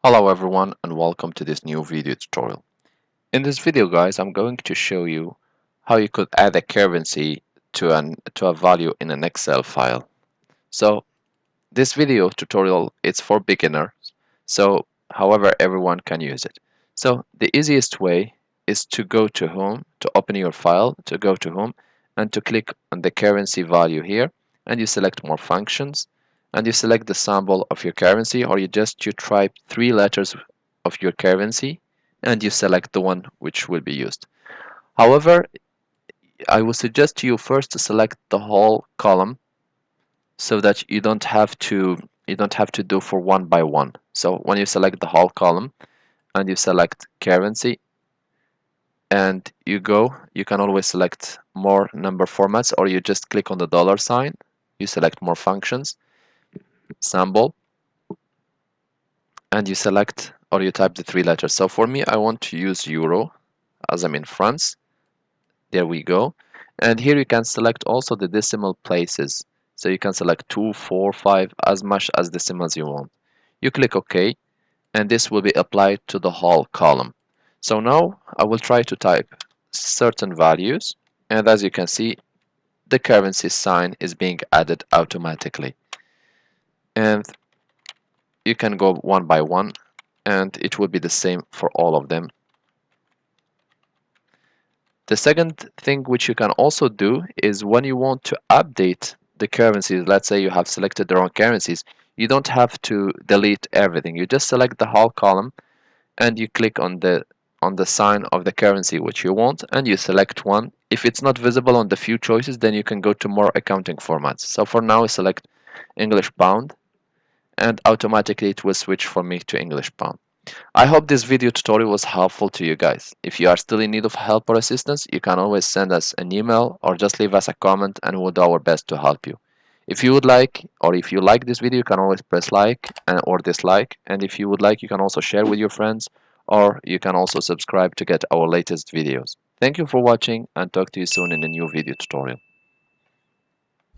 Hello everyone and welcome to this new video tutorial. In this video guys, I'm going to show you how you could add a currency to a value in an Excel file. So this video tutorial is for beginners, so however everyone can use it. So the easiest way is to go to home, to open your file, to go to home and to click on the currency value here, and you select more functions and you select the symbol of your currency, or you type three letters of your currency and you select the one which will be used. However, I would suggest to you first to select the whole column so that you don't have to do for one by one. So when you select the whole column and you select currency and you can always select more number formats, or you just click on the dollar sign, you select more functions, symbol, and you select or you type the three letters. So for me, I want to use euro as I'm in France. There we go. And here you can select also the decimal places. So you can select 2, 4, 5, as much as decimals you want. You click OK, and this will be applied to the whole column. So now I will try to type certain values, and as you can see, the currency sign is being added automatically. And you can go one by one, and it will be the same for all of them. The second thing which you can also do is when you want to update the currencies, let's say you have selected the wrong currencies, you don't have to delete everything. You just select the whole column and you click on the sign of the currency which you want and you select one. If it's not visible on the few choices, then you can go to more accounting formats. So for now, I select English pound and automatically it will switch for me to English pound. I hope this video tutorial was helpful to you guys. If you are still in need of help or assistance, you can always send us an email or just leave us a comment and we'll do our best to help you. If you would like, or if you like this video, you can always press like or dislike. And if you would like, you can also share with your friends, or you can also subscribe to get our latest videos. Thank you for watching and talk to you soon in a new video tutorial.